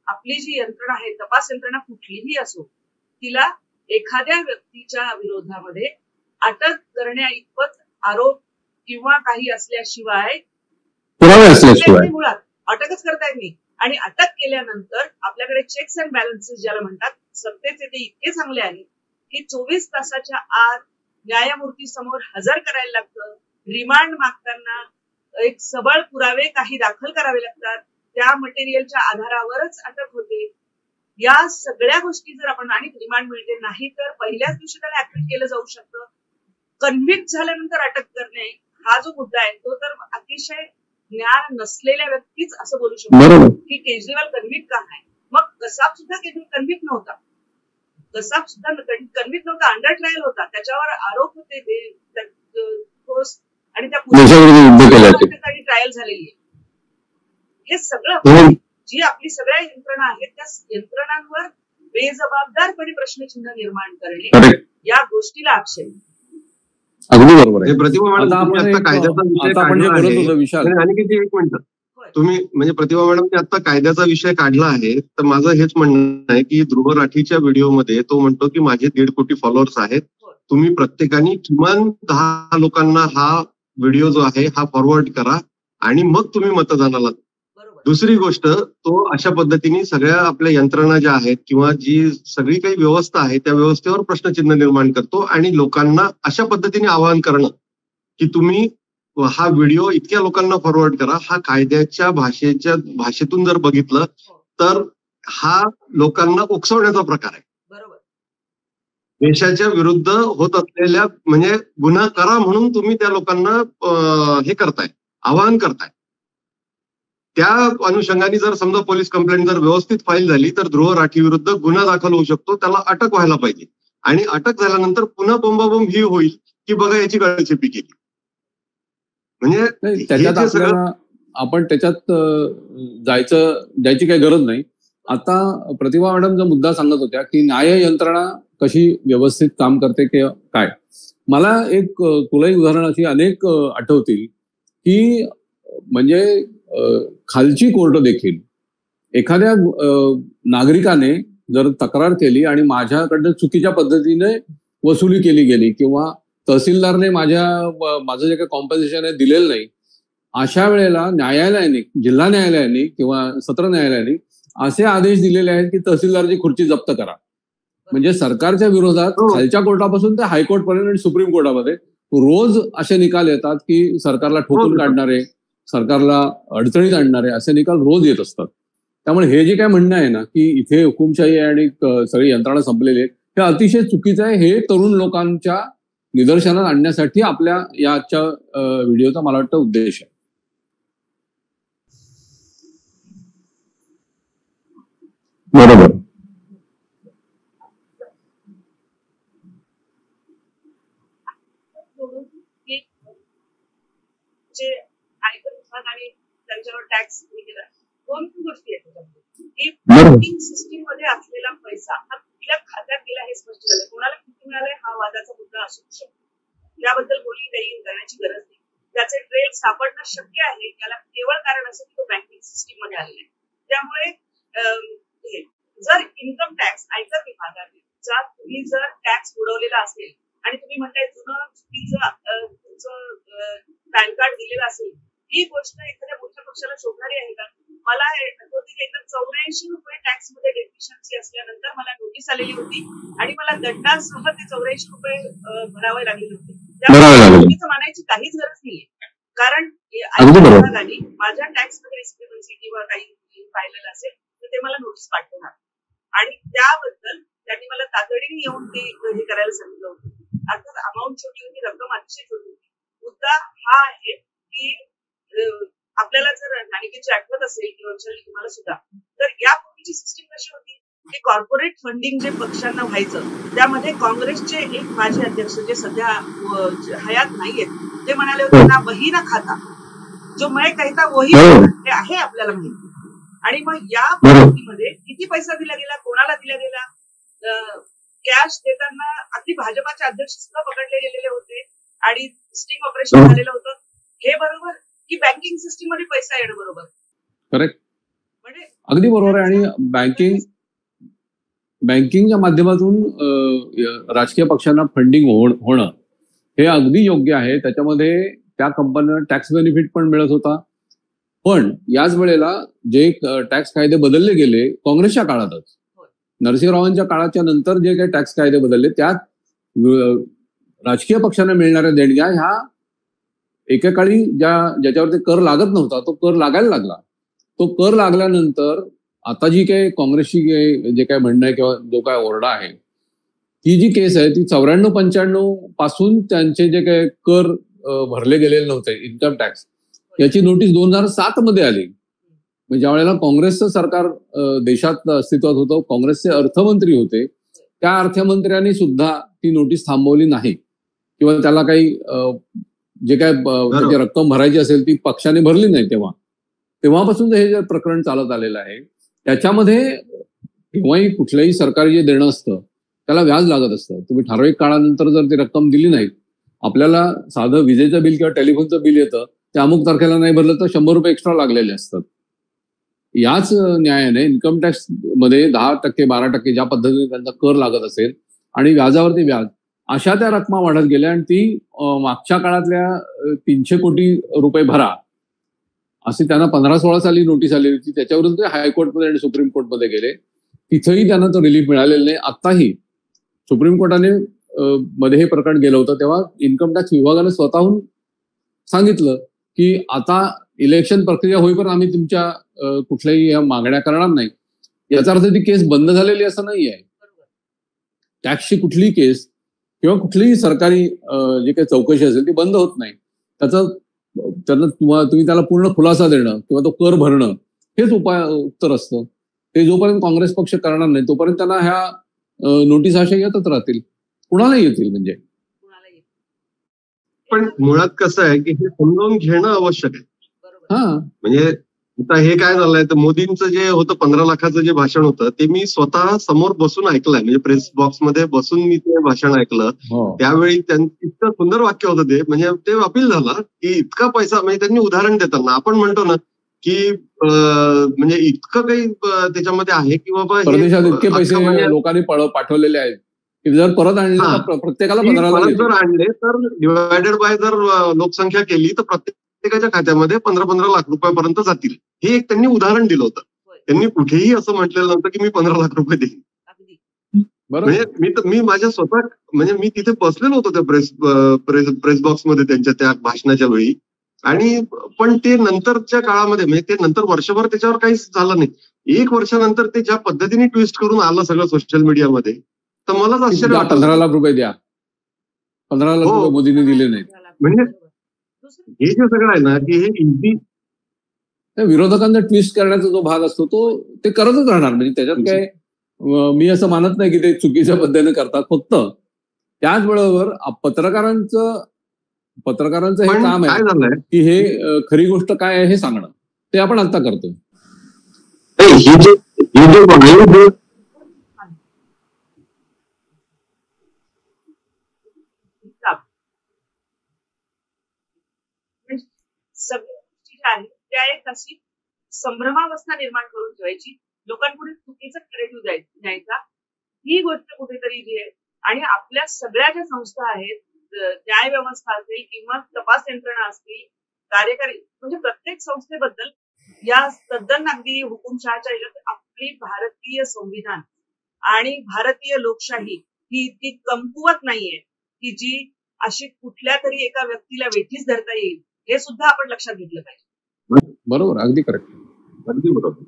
आपली जी यंत्रणा आहे, तपास यंत्रणा कुठलीही असो, तिला एखाद्या व्यक्तीच्या विरोधामध्ये अटक करण्या इतपत आरोप किंवा काही असल्याशिवाय पुरावे असल्याशिवाय मुळात अटकच करता येत नाही. आणि अटक केल्यानंतर आपल्याकडे चेक्स अँड बॅलन्सेस ज्याला म्हणतात, सत्तेचे ते इतके चांगले आहेत की 24 तासाच्या आत न्यायमूर्ती समोर हजर करायला लागतं. रिमांड मागताना एक सबळ पुरावे काही दाखल करावे लागतात, त्या मटेरियलच्या आधारावरच अटक होते. या सगळ्या गोष्टी जर आपण, आणि रिमांड मिळते नाही तर पहिल्याच दिवशी त्याला ऍक्टिव्ह केलं जाऊ शकतं. कन्व्हिक्ट झाल्यानंतर अटक करणे हा जो मुद्दा आहे तो तर अतिशय ज्ञान नसलेल्या व्यक्तीच असं बोलू शकतो की केजरीवाल कन्व्हिक्ट का नाही. मग कसाब सुद्धा कन्व्हिक्ट नव्हता, कसाब सुद्धा कन्व्हिक्ट नव्हता, अंडर ट्रायल होता, त्याच्यावर आरोप होते आणि त्या ट्रायल झालेली आहे. हे सगळं जी आपली सगळ्या यंत्रणा आहेत त्या यंत्रणांवर बेजबाबदारपणे प्रश्नचिन्ह निर्माण करणे, या गोष्टीला आक्षेप. अगदी बरोबर आहे. प्रतिभा मॅडम, तुम्ही आता कायद्याचा विषय काढला आहे. आणि किती एक मिनिट, तुम्ही म्हणजे प्रतिभा मॅडम आता कायद्याचा विषय काढला आहे, तर माझं हेच म्हणणं आहे की ध्रुव राठीच्या व्हिडिओमध्ये तो म्हणतो की माझे 1.5 कोटी फॉलोअर्स आहेत. तुम्ही प्रत्येकाने किमान 10 लोकांना हा व्हिडिओ जो आहे हा फॉरवर्ड करा आणि मग तुम्ही मतदानाला. दुसरी गोष्ट, तो अशा पद्धतीने सगळ्या आपल्या यंत्रणा ज्या आहेत किंवा जी सगळी काही व्यवस्था आहे त्या व्यवस्थेवर प्रश्नचिन्ह निर्माण करतो आणि लोकांना अशा पद्धतीने आवाहन करणं की तुम्ही हा व्हिडिओ इतक्या लोकांना फॉरवर्ड करा. हा कायद्याच्या भाषेतून जर बघितलं तर हा लोकांना उकसवण्याचा प्रकार आहे. देशाच्या विरुद्ध होत असलेल्या म्हणजे गुन्हा करा म्हणून तुम्ही त्या लोकांना हे करताय, आवाहन करताय. त्या अनुषंगाने जर समजा पोलीस कंप्लेंट जर व्यवस्थित फाईल झाली तर ध्रुव राठी विरुद्ध गुन्हा दाखल होऊ शकतो, त्याला अटक व्हायला पाहिजे. आणि अटक झाल्यानंतर पुन्हा बोंबाबोंब ही होईल की बघा याची गळचेपी केली. म्हणजे त्याच्यात आपल्याला आपण त्याच्यात जायची काही गरज नाही. आता प्रतिभा मॅडम जो मुद्दा सांगत होत्या की न्याय यंत्रणा कशी व्यवस्थित काम करते किंवा काय, मला एक तुलाही उदाहरण अशी अनेक आठवतील की म्हणजे खालची कोर्ट देखील एखाद्या नागरिकाने जर तक्रार केली आणि माझ्याकडनं चुकीच्या पद्धतीने वसुली केली गेली किंवा तहसीलदारने माझं जे काही कॉम्पन्सेशन आहे दिलेलं नाही, अशा वेळेला न्यायालयाने, जिल्हा न्यायालयाने किंवा सत्र न्यायालयाने असे आदेश दिलेले आहेत की तहसीलदारची खुर्ची जप्त करा. म्हणजे सरकारच्या विरोधात खालच्या कोर्टापासून ते हायकोर्ट पर्यंत आणि सुप्रीम कोर्टामध्ये रोज असे निकाल येतात की सरकारला ठोकून काढणारे, सरकारला अडचणीत आणणारे असे निकाल रोज येत असतात. त्यामुळे हे जे काय म्हणणं आहे ना की इथे हुकुमशाही आहे आणि सगळी यंत्रणा संपलेली आहे, हे अतिशय चुकीचं आहे. हे तरुण लोकांच्या निदर्शनात आणण्यासाठी आपल्या या आजच्या व्हिडिओचा मला वाटतं उद्देश आहे. बरोबर. जे आयकर विभाग आणि त्यांच्यावर टॅक्स केला, दोन गोष्टी आहेत त्याच्यामध्ये की बँकिंग सिस्टीम मध्ये असलेला पैसा हा कुठल्या खात्यात गेला हे स्पष्ट झालं. कोणाला किती मिळालंय हा वादाचा मुद्दा असू शकतो, त्याबद्दल कोणी काही करण्याची गरज नाही. त्याचे ट्रेल सापडणं शक्य आहे, त्याला केवळ कारण असं की तो बँकिंग सिस्टीम मध्ये आलेला आहे. त्यामुळे जर इन्कम टॅक्स आयकर विभागाने तुम्ही जर टॅक्स बुडवलेला असेल आणि तुम्ही म्हणताय जुनं चुकीचं तुमचं पॅन कार्ड दिलेलं असेल, ही गोष्ट एखाद्या मोठ्या पक्षाला शोभणारी आहे का? मला एकदा 84 रुपये टॅक्स मध्ये डेफिशियन्सी असल्यानंतर मला नोटीस आलेली होती आणि मला दंडासह ते 84 रुपये भरावे लागलेले होते. भरावे लागेल. चुकीचं मानायची काहीच गरज नाहीये. कारण अगदी बरोबर. विभागाने माझ्या टॅक्समध्ये डिस्क्रिपन्सी किंवा काही पाहिलेलं असेल तर ते मला नोटीस पाठवणार आणि त्याबद्दल त्यांनी मला तातडीने येऊन ते हे करायला सांगितलं होतं. अर्थात अमाऊंट छोटी होती, रक्कम अतिशय छोटी होती. मुद्दा हा आहे की आपल्याला जर नाणिकेची आठवत असेल किंवा तुम्हाला सुद्धा, तर यापूर्वीची सिस्टीम कशी होती की कॉर्पोरेट फंडिंग जे पक्षांना व्हायचं त्यामध्ये काँग्रेसचे एक माजी अध्यक्ष जे सध्या हयात नाहीयेत ते म्हणाले होते ना वही ना खाता, जो मैं कहता वही हे आहे आपल्याला माहिती. आणि मग या पद्धतीमध्ये किती पैसा दिला गेला, कोणाला दिला गेला, कॅश देताना अगदी भाजपाचे अध्यक्ष सुद्धा पकडले गेलेले होते आणि स्टिंग ऑपरेशन झालेलं होतं. हे बरोबर की बँकिंग सिस्टीम मध्ये पैसा येणं बरोबर? करेक्ट, म्हणजे अगदी बरोबर आहे. आणि बँकिंगच्या माध्यमातून राजकीय पक्षांना फंडिंग होणं हे अगदी योग्य आहे. त्याच्यामध्ये त्या कंपन्यांना टॅक्स बेनिफिट पण मिळत होता. पण याच वेळेला जे टॅक्स कायदे बदलले गेले काँग्रेसच्या काळातच, नरसिंहरावांच्या काळाच्या नंतर जे काही टॅक्स कायदे बदलले त्यात राजकीय पक्षांना मिळणाऱ्या देणग्या ह्या एकेकाळी ज्याच्यावरती कर लागत नव्हता तो कर लागायला लागला. तो कर लागल्यानंतर आता जी काही काँग्रेसची जे काय म्हणणं आहे किंवा जो काय ओरडा आहे, ती जी केस आहे ती 94-95 पासून त्यांचे जे काही कर भरले गेलेले नव्हते, इन्कम टॅक्स, याची नोटीस 2007 मध्ये आली. म्हणजे ज्या वेळेला काँग्रेसचं सरकार देशात अस्तित्वात होतं, काँग्रेसचे अर्थमंत्री होते, त्या अर्थमंत्र्यांनी सुद्धा ती नोटीस थांबवली नाही किंवा त्याला काही जे काय त्याची रक्कम भरायची असेल ती पक्षाने भरली नाही. तेव्हापासून हे जे प्रकरण चालत आलेलं आहे त्याच्यामध्ये केव्हाही कुठल्याही सरकारी जे देणं असतं त्याला व्याज लागत असतं. तुम्ही ठराविक काळानंतर जर ती रक्कम दिली नाही, आपल्याला साधं विजेचं बिल किंवा टेलिफोनचं बिल येतं, ते अमुक तारखेला नाही भरलं तर 100 रुपये एक्स्ट्रा लागलेले असतात. याच न्यायाने इन्कम टॅक्स मध्ये 10%, 12% ज्या पद्धतीने त्यांचा कर लागत असेल आणि व्याजावरती व्याज, अशा त्या रकमा वाढत गेल्या आणि ती मागच्या काळातल्या 300 कोटी रुपये भरा अशी त्यांना 15-16 साली नोटीस आली होती. त्याच्यावरून ते हायकोर्टमध्ये आणि सुप्रीम कोर्टमध्ये गेले, तिथेही त्यांना तो रिलीफ मिळालेला नाही. आताही सुप्रीम कोर्टाने मध्ये हे प्रकरण गेलं होतं तेव्हा इन्कम टॅक्स विभागाने स्वतःहून सांगितलं की आता इलेक्शन प्रक्रिया होईपर्यंत आम्ही तुमच्या कुठल्याही या मागण्या करणार नाही. याचा अर्थ ती केस बंद झालेली असं नाही आहे. टॅक्सची कुठलीही केस किंवा कुठलीही सरकारी जी काही चौकशी असेल ती बंद होत नाही. तुम्ही त्याला पूर्ण खुलासा देणं किंवा तो कर भरणं हेच उत्तर असतं. ते जोपर्यंत काँग्रेस पक्ष करणार नाही तोपर्यंत त्यांना ह्या नोटीस अशा येतच राहतील, कुणाला येतील. म्हणजे पण मुळात कसं आहे की हे समजावून घेणं आवश्यक आहे. म्हणजे आता हे काय झालंय तर मोदींचं जे होतं 15 लाखाचं जे भाषण होतं ते मी स्वतः समोर बसून ऐकलंय. म्हणजे प्रेस बॉक्स मध्ये बसून मी ते भाषण ऐकलं. त्यावेळी त्यांचं इतकं सुंदर वाक्य होतं ते, म्हणजे ते अपील झालं की इतका पैसा, म्हणजे त्यांनी उदाहरण देताना आपण म्हणतो ना की म्हणजे इतकं काही त्याच्यामध्ये आहे की बाबा परदेशात इतके पैसे लोकांनी पाठवलेले आहेत की जर परत आणले तर प्रत्येकाला 15 लाख जर आणले तर डिवायडेड बाय जर लोकसंख्या केली तर प्रत्येकाच्या खात्यामध्ये 15-15 लाख रुपयापर्यंत जातील. हे एक त्यांनी उदाहरण दिलं होतं. त्यांनी कुठेही असं म्हटलेलं नव्हतं की मी 15 लाख रुपये देईन. म्हणजे मी माझ्या स्वतः, म्हणजे मी तिथे बसलेलो होतो त्या प्रेस बॉक्समध्ये त्यांच्या त्या भाषणाच्या वेळी. आणि पण ते नंतरच्या काळामध्ये, म्हणजे ते नंतर वर्षभर त्याच्यावर काहीच झालं नाही. 1 वर्षानंतर ते ज्या पद्धतीने ट्विस्ट करून आलं सगळं सोशल मीडियामध्ये, तर मलाच आश्चर्य वाटलं. 15 लाख रुपये द्या, 15 लाख रुपये मोदींनी दिले नाहीत. म्हणजे हे जे सगळं आहे ना की हे इझी, विरोधकांचा ट्विस्ट करण्याचा जो भाग असतो तो ते करतच राहणार. म्हणजे त्याच्यात काय मी असं मानत नाही की ते चुकीच्या पद्धतीने करतात. फक्त त्याचबरोबर पत्रकारांचं हे काम आहे की हे खरी गोष्ट काय आहे हे सांगणं. ते आपण आता करतोय. सगळ्या गोष्टी ज्या आहेत त्या एक अशी संभ्रमावस्था निर्माण करून ठेवायची, लोकांपुढे चुकीचं क्रेडिट द्यायचा, ही गोष्ट कुठेतरी जी आहे. आणि आपल्या सगळ्या ज्या संस्था आहेत, न्याय व्यवस्था असेल किंवा तपास यंत्रणा असतील, कार्यकारी, म्हणजे प्रत्येक संस्थेबद्दल या तद्दन अगदी हुकुमशहाच्या ह्याच्यात आपली भारतीय संविधान आणि भारतीय लोकशाही ही इतकी कमकुवत नाहीये की जी अशी कुठल्या तरी एका व्यक्तीला वेठीस धरता येईल हे सुद्धा आपण लक्षात घेतलं पाहिजे. बरोबर, अगदी करेक्ट. अगदी बरोबर.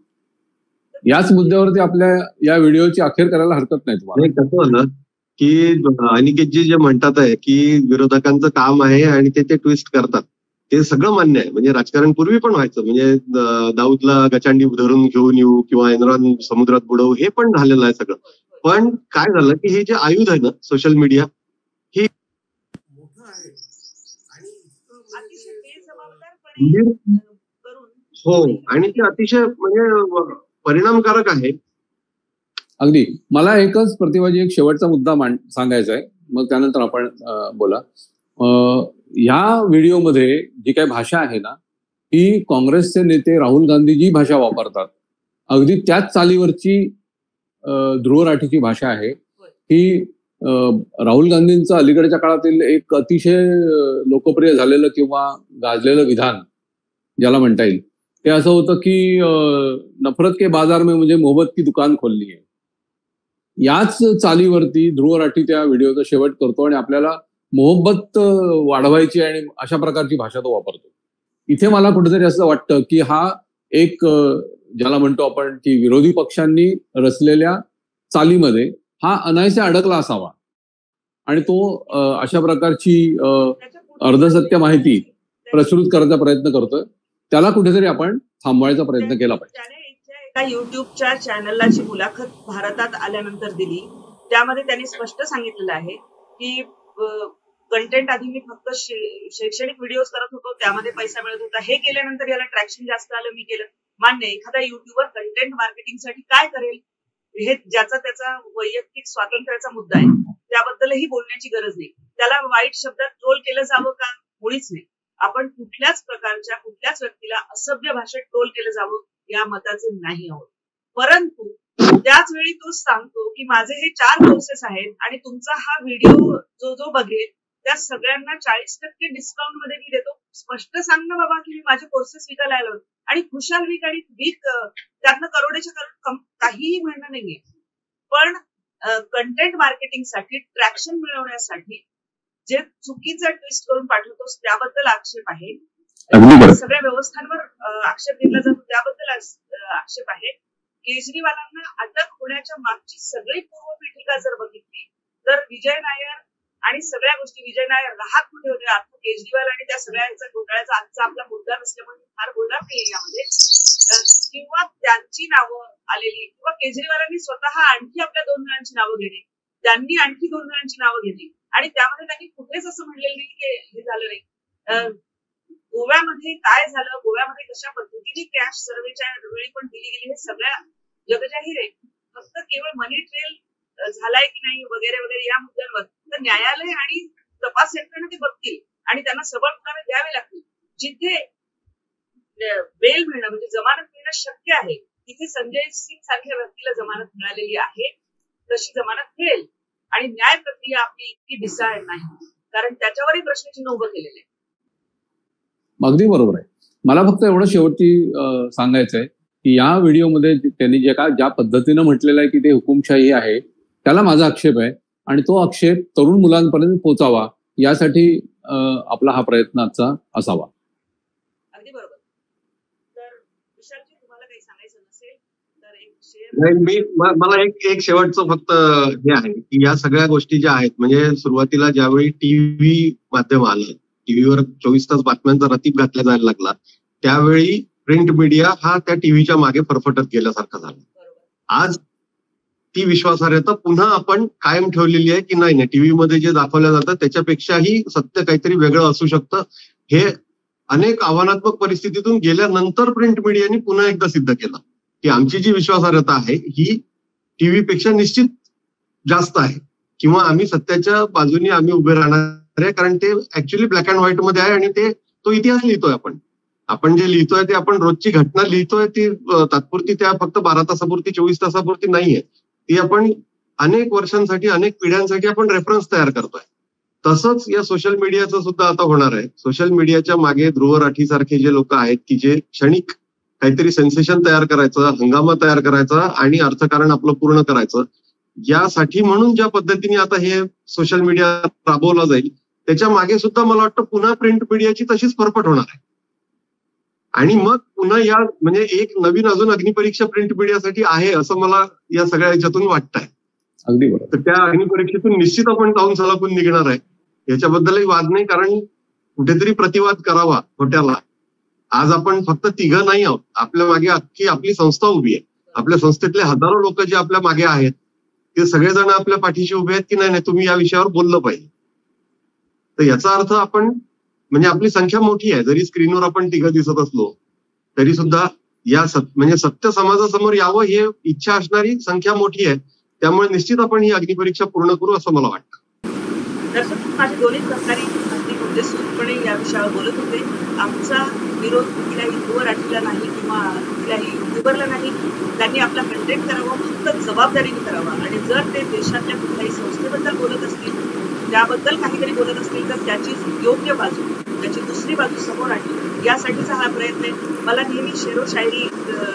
याच मुद्द्यावरती आपल्या या व्हिडिओची अखेर करायला हरकत नाही तुम्हाला. आणि कसं झालं की अनिकेतजी जे म्हणतात आहे की विरोधकांचं काम आहे आणि ते ट्विस्ट करतात, ते सगळं मान्य आहे. म्हणजे राजकारण पूर्वी पण व्हायचं, म्हणजे दाऊदला गचांडी धरून घेऊन येऊ किंवा एनरॉन समुद्रात बुडवू, हे पण झालेलं आहे सगळं. पण काय झालं की हे जे आयुध आहे ना सोशल मीडिया, हे मोठं आहे आणि अतिशय बेजबाबदारपणे करून हो, आणि ते अतिशय म्हणजे परिणामकारक आहे. अगदी. मला एकच प्रतिभाजी एक शेवटचा मुद्दा सांगायचा आहे, मग त्यानंतर आपण बोला. ह्या व्हिडिओमध्ये जी काही भाषा आहे ना, ही काँग्रेसचे नेते राहुल गांधी जी भाषा वापरतात, अगदी त्याच चालीवरची ध्रुव राठीची भाषा आहे. ही राहुल गांधींचं अलीकडच्या काळातील एक अतिशय लोकप्रिय झालेलं किंवा गाजलेलं विधान ज्याला म्हणता येईल, ते असं होतं की नफरत के बाजार में मुझे मोहब्बत की दुकान खोलनी है. याच चालीवरती ध्रुव राठी त्या व्हिडिओचा शेवट करतो आणि आपल्याला मोहब्बत वाढवायची आणि अशा प्रकारची भाषा तो वापरतो. इथे मला कुठेतरी असं वाटतं की हा एक ज्याला म्हणतो आपण की विरोधी पक्षांनी रचलेल्या चालीमध्ये हा अनायसे अडकला असावा आणि तो अशा प्रकारची अर्धसत्य माहिती प्रसृत करायचा प्रयत्न करतोय. त्याला कुठेतरी आपण थांबवायचा प्रयत्न केला पाहिजे. त्याने एका युट्यूबच्या चॅनलला जी मुलाखत भारतात आल्यानंतर दिली, त्यामध्ये त्यांनी स्पष्ट सांगितलेलं आहे की कंटेंट आधी मी फक्त शैक्षणिक व्हिडिओज करत होतो, त्यामध्ये पैसा मिळत होता. हे केल्यानंतर याला ट्रॅक्शन जास्त आलं, मी केलं. मान्य, एखादा युट्यूबर कंटेंट मार्केटिंगसाठी काय करेल हे ज्याचा त्याचा वैयक्तिक स्वातंत्र्याचा मुद्दा आहे, त्याबद्दलही बोलण्याची गरज नाही. त्याला वाईट शब्दात ट्रोल केलं जावं का? मुळीच नाही. आपण कुठल्याच प्रकारच्या कुठल्याच व्यक्तीला असभ्य भाषेत ट्रोल केलं जावं या मताचे नाही आहोत. परंतु त्याच वेळी तो सांगतो की माझे हे 4 कोर्सेस आहेत आणि तुमचा हा व्हिडिओ जो बघेल त्या सगळ्यांना 40% डिस्काउंट मध्ये मी देतो. स्पष्ट सांग ना बाबा की मी माझे कोर्सेस विकायला आलो आणि खुशाल विक आणि त्यातनं करोडेच्या करोड काहीही म्हणणं नाहीये. पण कंटेंट मार्केटिंगसाठी ट्रॅक्शन मिळवण्यासाठी जे चुकीचं ट्विस्ट करून पाठवतोस त्याबद्दल आक्षेप आहे. सगळ्या व्यवस्थांवर आक्षेप घेतला जातो त्याबद्दल आक्षेप आहे. केजरीवालांना अटक होण्याच्या मागची सगळी पूर्वपीठिका जर बघितली तर विजय नायर आणि सगळ्या गोष्टी, विजय नायर राहत कुठे होते, आता केजरीवाल आणि त्या सगळ्या घोटाळ्याचा आजचा आपला मुद्दा नसल्यामुळे फार बोलणार नाही यामध्ये, किंवा त्यांची नावं आलेली किंवा केजरीवालांनी स्वतः आणखी आपल्या 2 जणांची नावं घेणे, त्यांनी आणखी 2 जणांची नावं घेणे आणि त्यामध्ये त्यांनी कुठेच असं म्हणलेलं नाही की हे झालं नाही. गोव्यामध्ये काय झालं, गोव्यामध्ये कशा पद्धतीने कॅश सर्वेच्या वेळी पण दिली गेली, हे सगळ्या जगजाहीर आहे. फक्त केवळ मनी ट्रेल झालाय की नाही वगैरे वगैरे या मुद्द्यांवर तर न्यायालय आणि तपास यंत्रणा ते बघतील आणि त्यांना सबळ पुरावे द्यावे लागतील. जिथे बेल मिळणं म्हणजे जमानत मिळणं शक्य आहे तिथे संजय सिंग सारख्या व्यक्तीला जमानत मिळालेली आहे, तशी जमानत मिळेल. आणि न्याय प्रक्रिया आपली इतकी डिसाईड नाही, कारण त्याच्यावरही प्रश्नचिन्ह उभं केलेलं आहे. अगदी बरोबर आहे. मला फक्त एवढं शेवटी सांगायचं आहे की या व्हिडिओमध्ये त्यांनी ज्या पद्धतीनं म्हटलेलं आहे की ते हुकुमशाही आहे, त्याला माझा आक्षेप आहे आणि तो आक्षेप तरुण मुलांपर्यंत पोहोचावा यासाठी आपला हा प्रयत्न आजचा असावा. अगदी बरोबर. तर विशालजी तुम्हाला काही सांगायचं नसेल तर एक शेअर. मला एक शेवटचं फक्त हे आहे की या सगळ्या गोष्टी ज्या आहेत, म्हणजे सुरुवातीला ज्यावेळी टीव्ही माध्यम आलं, टीव्हीवर 24 तास बातम्यांचा रतीब घातला जायला लागला, त्यावेळी प्रिंट मीडिया हा त्या टीव्हीच्या मागे फरफटत गेल्यासारखा झाला. आज ती विश्वासार्हता पुन्हा आपण कायम ठेवलेली आहे की नाही टीव्हीमध्ये जे दाखवलं जातं त्याच्यापेक्षाही सत्य काहीतरी वेगळं असू शकतं. हे अनेक आव्हानात्मक परिस्थितीतून गेल्यानंतर प्रिंट मीडियाने पुन्हा एकदा सिद्ध केलं की आमची जी विश्वासार्हता आहे ही टीव्हीपेक्षा निश्चित जास्त आहे, किंवा आम्ही सत्याच्या बाजूने आम्ही उभे राहणार आहे, कारण ते ऍक्च्युअली ब्लॅक अँड व्हाईट मध्ये आहे आणि तो इतिहास लिहितोय. आपण जे लिहितोय ते आपण रोजची घटना लिहितोय, ती तात्पुरती त्या फक्त 12 तासापुरती 24 तासापुरती नाहीये, ती आपण अनेक वर्षांसाठी अनेक पिढ्यांसाठी आपण रेफरन्स तयार करतोय. तसंच या सोशल मीडियाचं सुद्धा आता होणार आहे. सोशल मीडियाच्या मागे ध्रुव राठी सारखे जे लोक आहेत की जे क्षणिक काहीतरी सेन्सेशन तयार करायचं, हंगामा तयार करायचा आणि अर्थकारण आपलं पूर्ण करायचं, यासाठी म्हणून ज्या पद्धतीने आता हे सोशल मीडिया राबवलं जाईल त्याच्या मागे सुद्धा मला वाटतं पुन्हा प्रिंट मीडियाची तशीच फरफट होणार आहे. आणि मग पुन्हा या म्हणजे एक नवीन अजून अग्निपरीक्षा प्रिंट मीडियासाठी आहे असं मला या सगळ्या ह्याच्यातून वाटतंय. अगदी बरोबर. तर त्या अग्निपरीक्षेतून निश्चित आपण जाऊन सलाखून निघणार आहे, याच्याबद्दलही वाद नाही. कारण कुठेतरी प्रतिवाद करावा खोट्याला. आज आपण फक्त तिघं नाही आहोत, आपल्या मागे अख्खी आपली संस्था उभी आहे. आपल्या संस्थेतले हजारो लोक जे आपल्या मागे आहेत ते सगळेजण आपल्या पाठीशी उभे आहेत की नाही तुम्ही या विषयावर बोललं पाहिजे. तर याचा अर्थ आपण म्हणजे आपली संख्या मोठी आहे. जरी स्क्रीनवर आपण तिघं दिसत असलो तरी सुद्धा या म्हणजे सत्य समाजासमोर यावं हे इच्छा असणारी संख्या मोठी आहे. त्यामुळे निश्चित आपण ही अग्निपरीक्षा पूर्ण करू असं मला वाटतं. दर्शक, माझे दोन्ही सहकारी अगदी मुद्देसूदपणे या विषयावर बोलत होते. आमचा विरोध कुठल्याही युवराठीला नाही किंवा कुठल्याही युट्यूबरला नाही. त्यांनी आपला कंटेंट करावा, फक्त जबाबदारीने करावा. आणि जर ते देशातल्या कुठल्याही संस्थेबद्दल बोलत असतील, त्याबद्दल काहीतरी बोलत असतील तर त्याची योग्य बाजू, त्याची दुसरी बाजू समोर आणली, यासाठीचा हा प्रयत्न आहे. मला नेहमी शेरो शायरी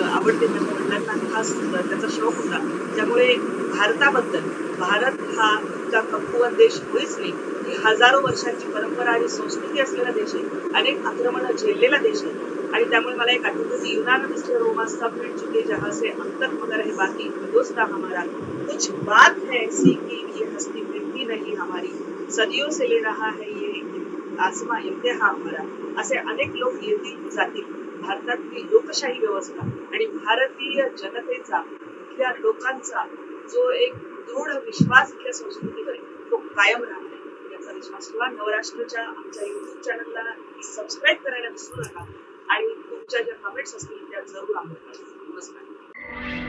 आवडते. माझ्या वडिलांना खास त्याचा शौक होता. त्यामुळे भारताबद्दल, भारत हा इतका कमकुवत देश होईच नाही. ही हजारो वर्षांची परंपरा आणि संस्कृती असलेला देश आहे. अनेक आक्रमणं झेललेला देश आहे. आणि त्यामुळे मला एक आठवतं की यूनानिमिस्ट रोमा सब मिट चुके जहां से हम तक मगर है बाकी हिंदुस्तान हमारा, कुछ बात है ऐसी की ये हस्ती मिटती नहीं हमारी, सदियों से ले रहा है ये आसमां इम्तिहान हमारा. असे अनेक लोक येतील जातील. भारतातली लोकशाही व्यवस्था आणि भारतीय जनतेचा, इथल्या लोकांचा जो एक दृढ विश्वास इथल्या संस्कृतीवर आहे तो कायम राहणार आहे याचा विश्वास ठेवा. नवराष्ट्रच्या आमच्या युट्यूब चॅनलला सबस्क्राईब करायला विसरू नका आणि तुमच्या ज्या कमेंट्स असतील त्या जरूर आम्हाला कळवा. नमस्कार.